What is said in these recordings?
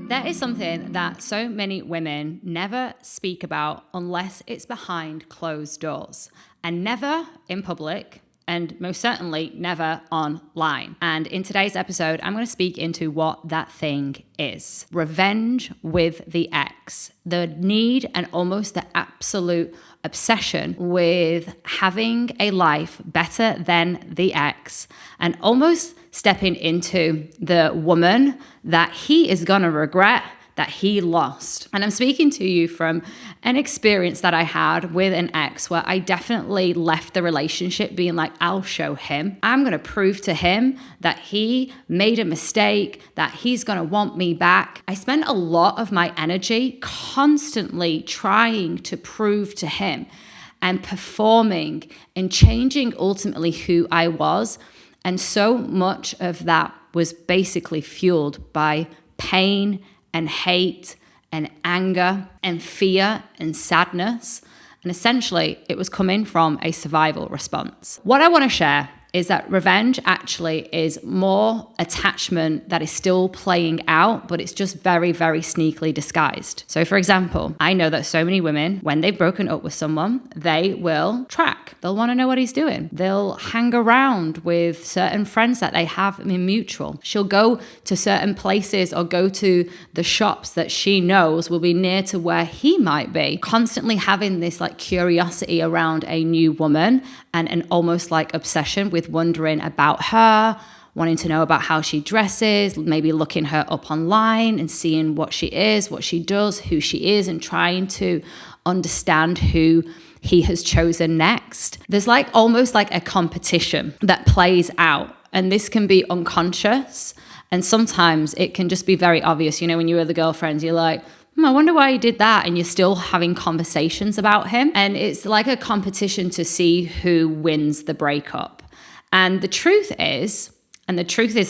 There is something that so many women never speak about unless it's behind closed doors, and never in public, and most certainly never online. And in today's episode, I'm going to speak into what that thing is. Revenge with the ex. The need and almost the absolute obsession with having a life better than the ex, and almost stepping into the woman that he is going to regret that he lost. And I'm speaking to you from an experience that I had with an ex where I definitely left the relationship being like, I'll show him. I'm going to prove to him that he made a mistake, that he's going to want me back. I spent a lot of my energy constantly trying to prove to him and performing and changing ultimately who I was. And so much of that was basically fueled by pain and hate and anger and fear and sadness. And essentially, it was coming from a survival response. What I want to share is that revenge actually is more attachment that is still playing out, but it's just very, very sneakily disguised. So for example, I know that so many women, when they've broken up with someone, they will track. They'll want to know what he's doing. They'll hang around with certain friends that they have in mutual. She'll go to certain places or go to the shops that she knows will be near to where he might be, constantly having this like curiosity around a new woman and an almost like obsession with wondering about her, wanting to know about how she dresses, maybe looking her up online and seeing what she is, what she does, who she is, and trying to understand who he has chosen next. There's like almost like a competition that plays out, and this can be unconscious, and sometimes it can just be very obvious. You know, when you're with the girlfriends, you're like, I wonder why he did that. And you're still having conversations about him. And it's like a competition to see who wins the breakup. And the truth is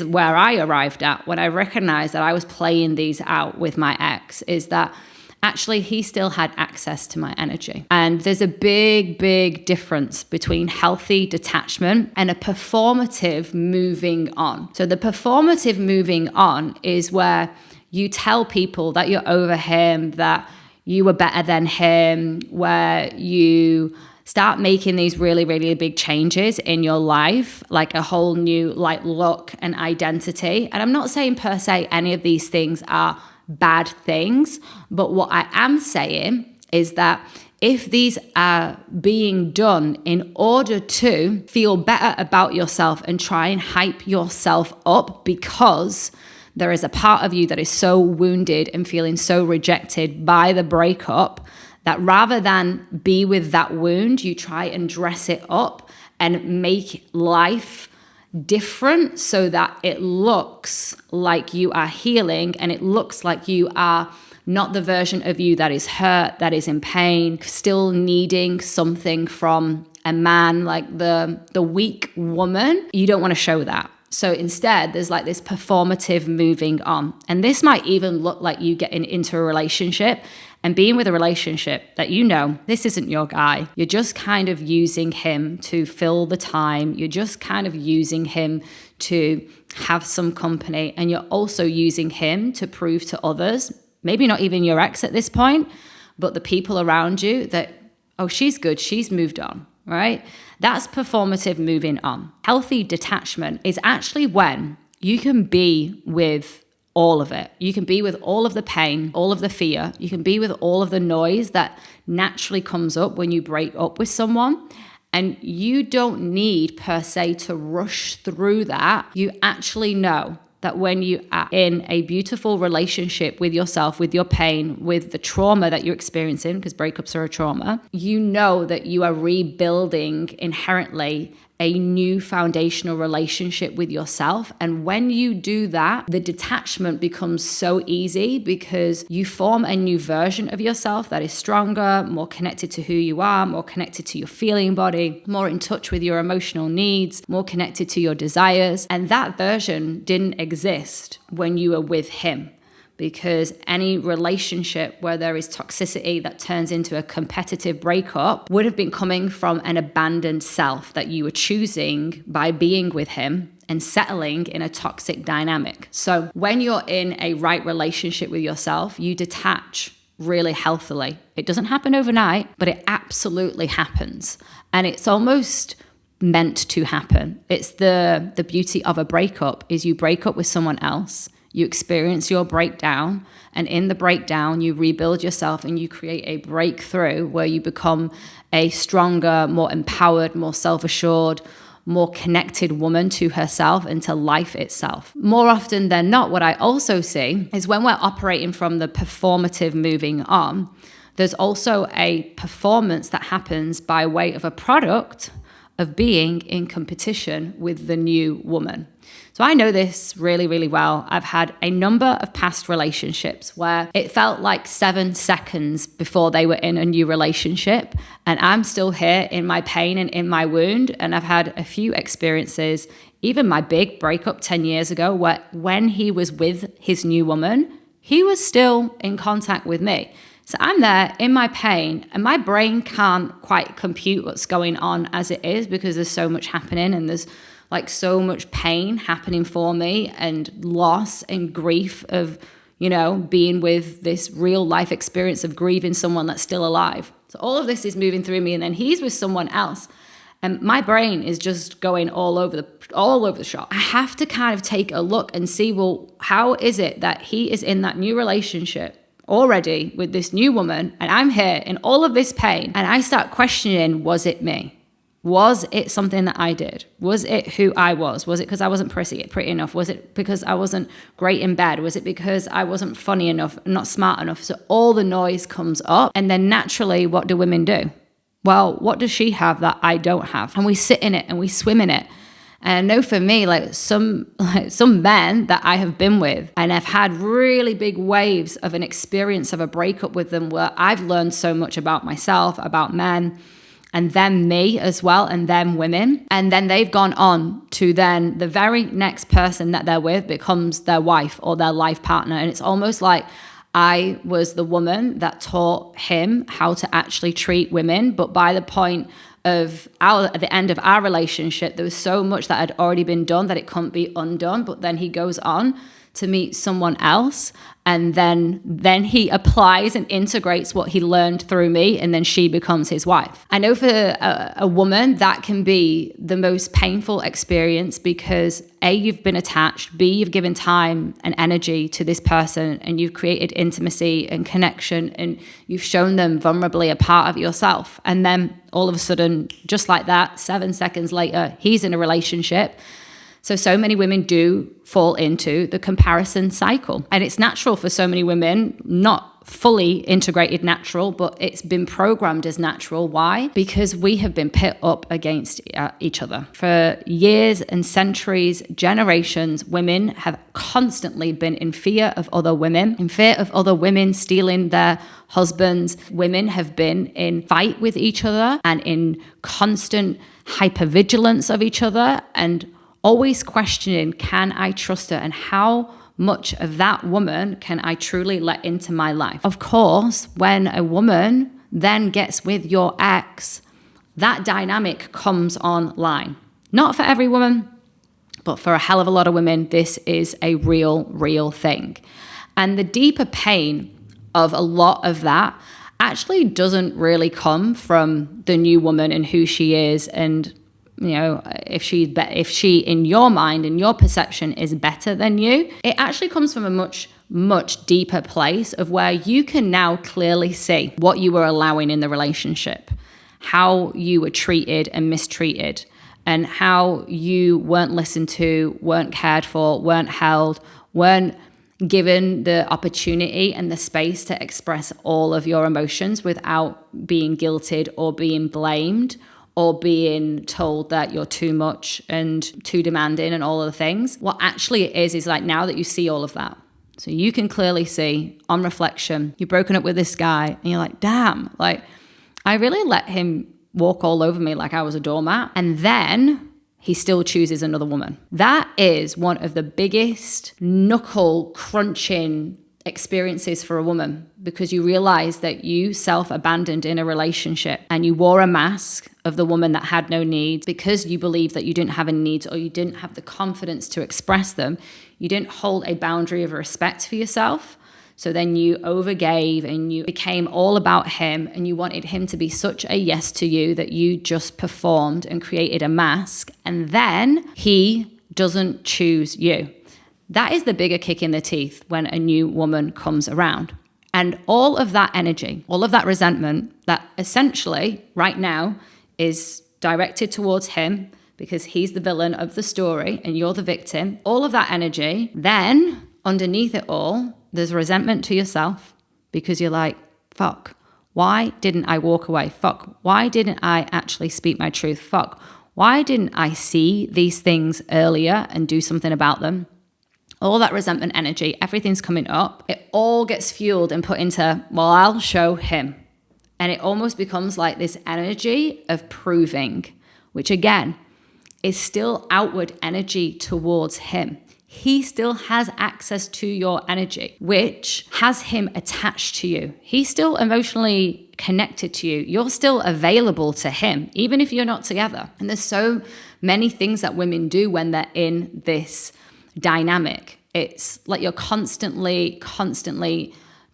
where I arrived at when I recognized that I was playing these out with my ex, is that actually he still had access to my energy. And there's a big, big difference between healthy detachment and a performative moving on. So the performative moving on is where you tell people that you're over him, that you were better than him, where you start making these really, really big changes in your life, like a whole new like look and identity. And I'm not saying per se any of these things are bad things, but what I am saying is that if these are being done in order to feel better about yourself and try and hype yourself up because there is a part of you that is so wounded and feeling so rejected by the breakup that rather than be with that wound, you try and dress it up and make life different so that it looks like you are healing and it looks like you are not the version of you that is hurt, that is in pain, still needing something from a man, like the weak woman. You don't want to show that. So instead, there's like this performative moving on. And this might even look like you getting into a relationship and being with a relationship that you know, this isn't your guy. You're just kind of using him to fill the time. You're just kind of using him to have some company. And you're also using him to prove to others, maybe not even your ex at this point, but the people around you that, oh, she's good, she's moved on. Right? That's performative moving on. Healthy detachment is actually when you can be with all of it. You can be with all of the pain, all of the fear. You can be with all of the noise that naturally comes up when you break up with someone. And you don't need per se to rush through that. You actually know that when you are in a beautiful relationship with yourself, with your pain, with the trauma that you're experiencing, because breakups are a trauma, you know that you are rebuilding inherently a new foundational relationship with yourself. And when you do that, the detachment becomes so easy because you form a new version of yourself that is stronger, more connected to who you are, more connected to your feeling body, more in touch with your emotional needs, more connected to your desires. And that version didn't exist when you were with him. Because any relationship where there is toxicity that turns into a competitive breakup would have been coming from an abandoned self that you were choosing by being with him and settling in a toxic dynamic. So when you're in a right relationship with yourself, you detach really healthily. It doesn't happen overnight, but it absolutely happens. And it's almost meant to happen. It's the beauty of a breakup is you break up with someone else, you experience your breakdown, and in the breakdown, you rebuild yourself and you create a breakthrough where you become a stronger, more empowered, more self-assured, more connected woman to herself and to life itself. More often than not, what I also see is when we're operating from the performative moving on, there's also a performance that happens by way of a product of being in competition with the new woman. So I know this really, really well. I've had a number of past relationships where it felt like 7 seconds before they were in a new relationship, and I'm still here in my pain and in my wound. And I've had a few experiences, even my big breakup 10 years ago, where when he was with his new woman, he was still in contact with me. So I'm there in my pain, and my brain can't quite compute what's going on as it is because there's so much happening and there's like so much pain happening for me and loss and grief of, being with this real life experience of grieving someone that's still alive. So all of this is moving through me, and then he's with someone else. And my brain is just going all over the shop. I have to kind of take a look and see, well, how is it that he is in that new relationship already with this new woman, and I'm here in all of this pain, and I start questioning, was it me? Was it something that I did? Was it who I was? Was it because I wasn't pretty enough? Was it because I wasn't great in bed? Was it because I wasn't funny enough, not smart enough? So all the noise comes up, and then naturally, what do women do? Well, what does she have that I don't have? And we sit in it and we swim in it. And I know for me, some men that I have been with, and I've had really big waves of an experience of a breakup with them where I've learned so much about myself, about men, and then me as well, and them women. And then they've gone on to then the very next person that they're with becomes their wife or their life partner. And it's almost like I was the woman that taught him how to actually treat women. But by the point of at the end of our relationship, there was so much that had already been done that it couldn't be undone. But then he goes on to meet someone else, and then he applies and integrates what he learned through me, and then she becomes his wife. I know for a woman that can be the most painful experience because A, you've been attached, B, you've given time and energy to this person, and you've created intimacy and connection, and you've shown them vulnerably a part of yourself. And then all of a sudden, just like that, 7 seconds later, he's in a relationship. So many women do fall into the comparison cycle. And it's natural for so many women, not fully integrated natural, but it's been programmed as natural. Why? Because we have been pit up against each other. For years and centuries, generations, women have constantly been in fear of other women, in fear of other women stealing their husbands. Women have been in fight with each other and in constant hypervigilance of each other, and always questioning, can I trust her? And how much of that woman can I truly let into my life? Of course, when a woman then gets with your ex, that dynamic comes online. Not for every woman, but for a hell of a lot of women, this is a real thing. And the deeper pain of a lot of that actually doesn't really come from the new woman and who she is, and if she in your mind, in your perception, is better than you. It actually comes from a much deeper place of where you can now clearly see what you were allowing in the relationship, how you were treated and mistreated, and how you weren't listened to, weren't cared for, weren't held, weren't given the opportunity and the space to express all of your emotions without being guilted or being blamed, or being told that you're too much and too demanding and all of the things. What actually it is like now that you see all of that, so you can clearly see on reflection, you've broken up with this guy and you're like, damn, like I really let him walk all over me like I was a doormat. And then he still chooses another woman. That is one of the biggest knuckle crunching experiences for a woman, because you realize that you self-abandoned in a relationship and you wore a mask of the woman that had no needs because you believed that you didn't have any needs, or you didn't have the confidence to express them. You didn't hold a boundary of respect for yourself. So then you overgave and you became all about him, and you wanted him to be such a yes to you that you just performed and created a mask, and then he doesn't choose you. That is the bigger kick in the teeth when a new woman comes around. And all of that energy, all of that resentment that essentially right now is directed towards him because he's the villain of the story and you're the victim, all of that energy, then underneath it all, there's resentment to yourself because you're like, fuck, why didn't I walk away? Fuck, why didn't I actually speak my truth? Fuck, why didn't I see these things earlier and do something about them? All that resentment energy, everything's coming up. It all gets fueled and put into, well, I'll show him. And it almost becomes like this energy of proving, which again, is still outward energy towards him. He still has access to your energy, which has him attached to you. He's still emotionally connected to you. You're still available to him, even if you're not together. And there's so many things that women do when they're in this dynamic. It's like you're constantly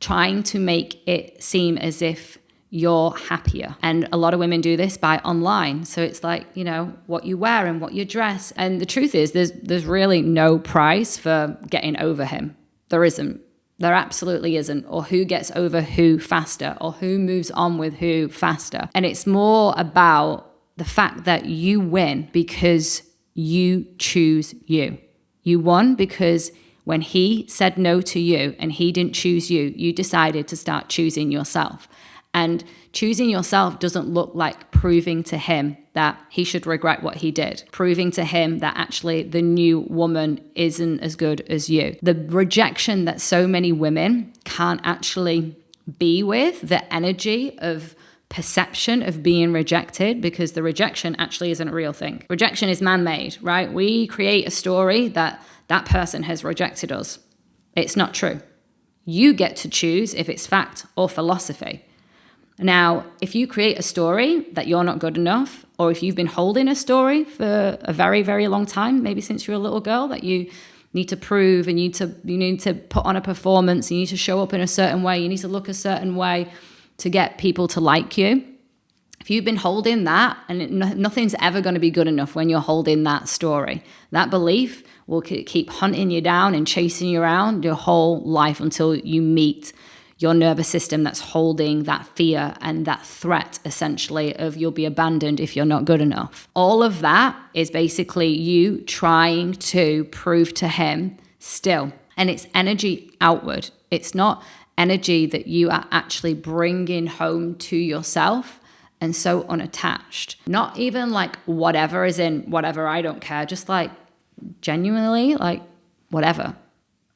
trying to make it seem as if you're happier. And a lot of women do this by online. So it's like, you know, what you wear and what you dress. And the truth is there's really no price for getting over him. There isn't. There absolutely isn't. Or who gets over who faster, or who moves on with who faster. And it's more about the fact that you win because you choose you. You won because when he said no to you and he didn't choose you, you decided to start choosing yourself. And choosing yourself doesn't look like proving to him that he should regret what he did, proving to him that actually the new woman isn't as good as you. The rejection that so many women can't actually be with, the energy of perception of being rejected, because the rejection actually isn't a real thing. Rejection is man-made, right? We create a story that that person has rejected us. It's not true. You get to choose if it's fact or philosophy. Now, if you create a story that you're not good enough, or if you've been holding a story for a very, very long time, maybe since you were a little girl, that you need to prove and you need to put on a performance, you need to show up in a certain way, you need to look a certain way to get people to like you. If you've been holding that, and nothing's ever going to be good enough when you're holding that story, that belief will keep hunting you down and chasing you around your whole life until you meet your nervous system that's holding that fear and that threat, essentially, of you'll be abandoned if you're not good enough. All of that is basically you trying to prove to him still. And it's energy outward. It's not energy that you are actually bringing home to yourself, and so unattached. Not even like whatever, as in whatever, I don't care. Just like genuinely like whatever.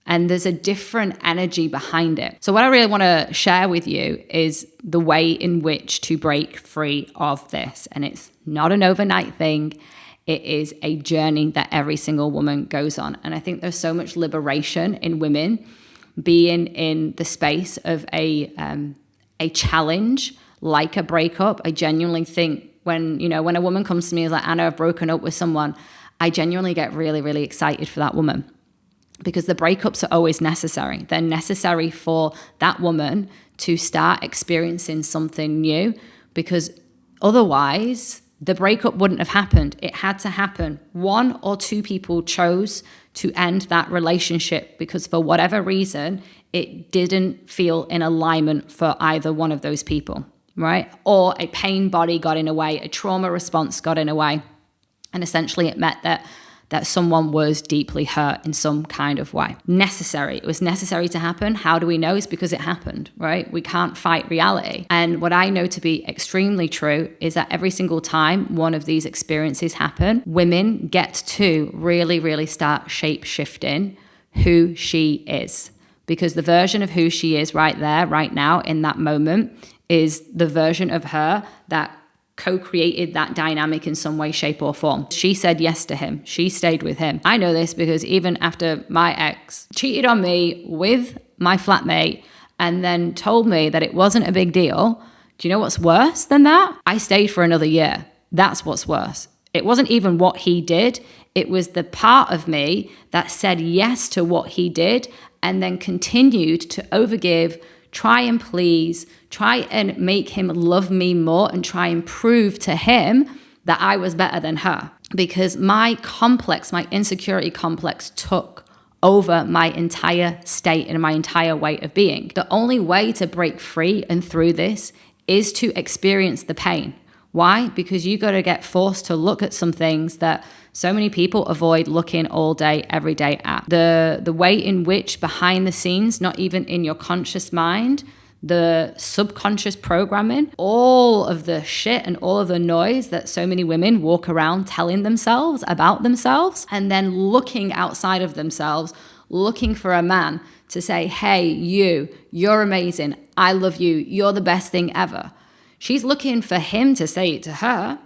And there's a different energy behind it. So what I really want to share with you is the way in which to break free of this. And it's not an overnight thing. It is a journey that every single woman goes on. And I think there's so much liberation in women being in the space of a challenge like a breakup. I genuinely think when a woman comes to me and is like, Anna, I've broken up with someone, I genuinely get really, really excited for that woman. Because the breakups are always necessary. They're necessary for that woman to start experiencing something new, because otherwise the breakup wouldn't have happened. It had to happen. One or two people chose to end that relationship because for whatever reason, it didn't feel in alignment for either one of those people, right? Or a pain body got in a way, a trauma response got in a way. And essentially it meant that someone was deeply hurt in some kind of way. Necessary. It was necessary to happen. How do we know? It's because it happened, right? We can't fight reality. And what I know to be extremely true is that every single time one of these experiences happen, women get to really, really start shape-shifting who she is. Because the version of who she is right there, right now, in that moment, is the version of her that co-created that dynamic in some way, shape, or form. She said yes to him. She stayed with him. I know this because even after my ex cheated on me with my flatmate, and then told me that it wasn't a big deal, do you know what's worse than that? I stayed for another year. That's what's worse. It wasn't even what he did. It was the part of me that said yes to what he did and then continued to overgive, try and please, try and make him love me more and try and prove to him that I was better than her. Because my complex, my insecurity complex took over my entire state and my entire way of being. The only way to break free and through this is to experience the pain. Why? Because you got to get forced to look at some things that so many people avoid looking all day, every day at. The way in which behind the scenes, not even in your conscious mind, the subconscious programming, all of the shit and all of the noise that so many women walk around telling themselves about themselves, and then looking outside of themselves, looking for a man to say, hey, you're amazing. I love you. You're the best thing ever. She's looking for him to say it to her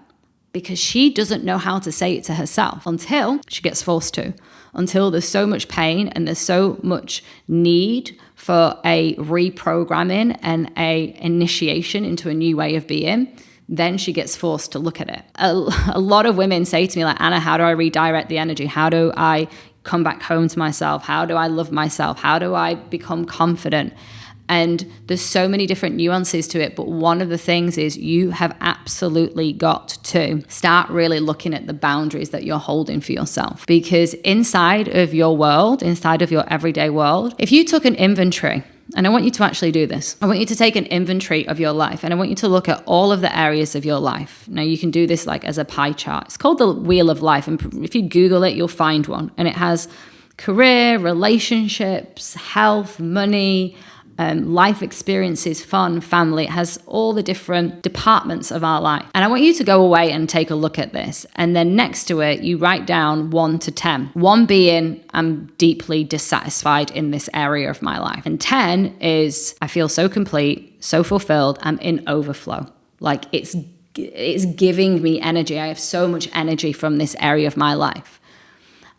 because she doesn't know how to say it to herself until she gets forced to, until there's so much pain and there's so much need for a reprogramming and a initiation into a new way of being. Then she gets forced to look at it. A lot of women say to me like, Anna, how do I redirect the energy? How do I come back home to myself? How do I love myself? How do I become confident? And there's so many different nuances to it. But one of the things is you have absolutely got to start really looking at the boundaries that you're holding for yourself. Because inside of your world, inside of your everyday world, if you took an inventory, and I want you to actually do this. I want you to take an inventory of your life and I want you to look at all of the areas of your life. Now you can do this like as a pie chart. It's called the Wheel of Life. And if you Google it, you'll find one. And it has career, relationships, health, money, life experiences, fun, family. It has all the different departments of our life. And I want you to go away and take a look at this. And then next to it, you write down 1 to 10. 1 being, I'm deeply dissatisfied in this area of my life. And 10 is, I feel so complete, so fulfilled, I'm in overflow. Like it's giving me energy. I have so much energy from this area of my life.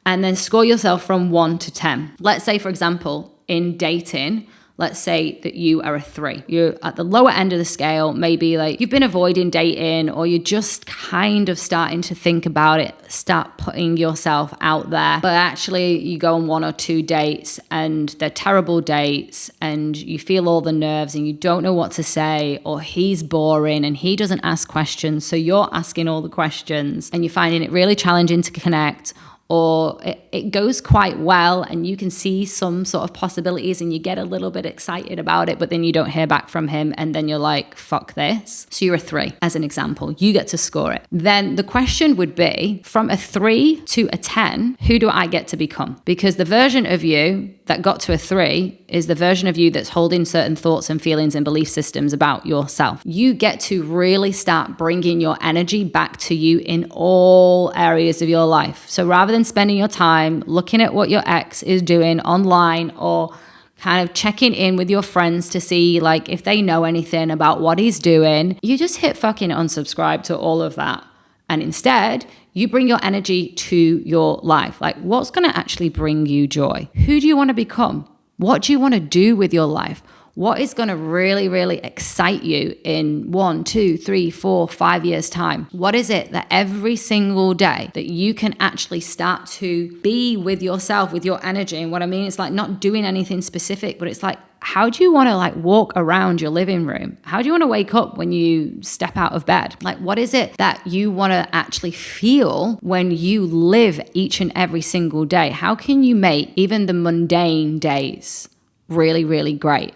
And then score yourself from 1 to 10. Let's say, for example, in dating, let's say that you are a 3. You're at the lower end of the scale, maybe like you've been avoiding dating or you're just kind of starting to think about it, start putting yourself out there. But actually you go on 1 or 2 dates and they're terrible dates and you feel all the nerves and you don't know what to say, or he's boring and he doesn't ask questions. So you're asking all the questions and you're finding it really challenging to connect. Or it goes quite well and you can see some sort of possibilities and you get a little bit excited about it, but then you don't hear back from him and then you're like, fuck this. So you're a 3 as an example. You get to score it. Then the question would be, from a 3 to a 10, who do I get to become? Because the version of you that got to a 3 is the version of you that's holding certain thoughts and feelings and belief systems about yourself. You get to really start bringing your energy back to you in all areas of your life. So rather than spending your time looking at what your ex is doing online or kind of checking in with your friends to see like if they know anything about what he's doing, you just hit fucking unsubscribe to all of that. And instead, you bring your energy to your life. Like, what's going to actually bring you joy? Who do you want to become? What do you want to do with your life? What is going to really, really excite you in 1, 2, 3, 4, 5 years' time? What is it that every single day that you can actually start to be with yourself, with your energy? And what I mean is like not doing anything specific, but it's like, how do you want to like walk around your living room? How do you want to wake up when you step out of bed? Like, what is it that you want to actually feel when you live each and every single day? How can you make even the mundane days really, really great?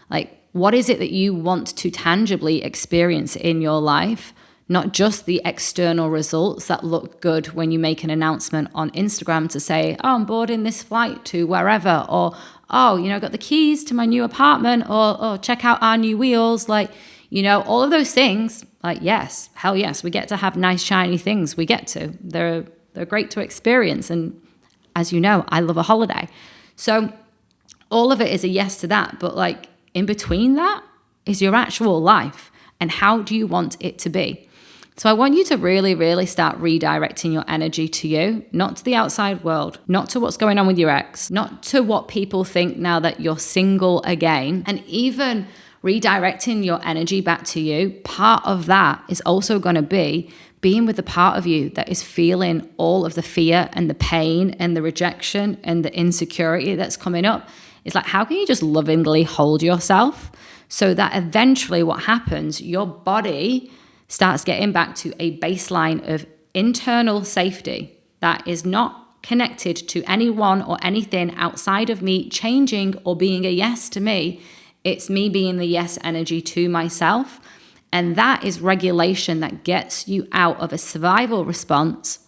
Like, what is it that you want to tangibly experience in your life? Not just the external results that look good when you make an announcement on Instagram to say, oh, I'm boarding this flight to wherever, or, oh, you know, I got the keys to my new apartment, or, oh, check out our new wheels. Like, you know, all of those things, like, yes, hell yes, we get to have nice, shiny things. We get to. They're great to experience. And as you know, I love a holiday. So all of it is a yes to that. But like in between that is your actual life. And how do you want it to be? So I want you to really, really start redirecting your energy to you, not to the outside world, not to what's going on with your ex, not to what people think now that you're single again, and even redirecting your energy back to you. Part of that is also going to be being with the part of you that is feeling all of the fear and the pain and the rejection and the insecurity that's coming up. It's like, how can you just lovingly hold yourself so that eventually what happens, your body starts getting back to a baseline of internal safety that is not connected to anyone or anything outside of me changing or being a yes to me. It's me being the yes energy to myself. And that is regulation that gets you out of a survival response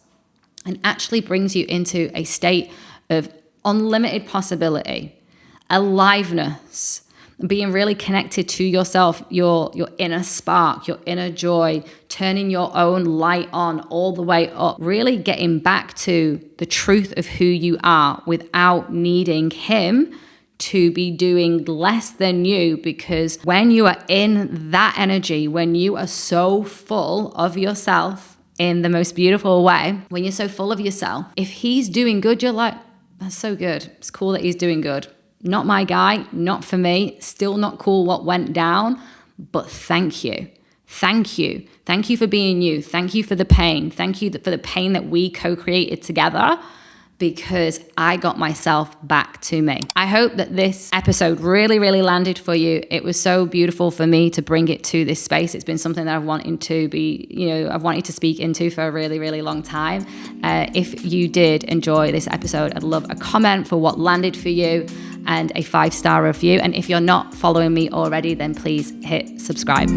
and actually brings you into a state of unlimited possibility, aliveness, being really connected to yourself, your inner spark, your inner joy, turning your own light on all the way up, really getting back to the truth of who you are without needing him to be doing less than you. Because when you are in that energy, when you are so full of yourself in the most beautiful way, when you're so full of yourself, if he's doing good, you're like, that's so good. It's cool that he's doing good. Not my guy, not for me, still not cool what went down, but thank you. Thank you. Thank you for being you. Thank you for the pain. Thank you for the pain that we co-created together, because I got myself back to me. I hope that this episode really, really landed for you. It was so beautiful for me to bring it to this space. It's been something that I've wanted to speak into for a really, really long time. If you did enjoy this episode, I'd love a comment for what landed for you and a 5-star review. And if you're not following me already, then please hit subscribe.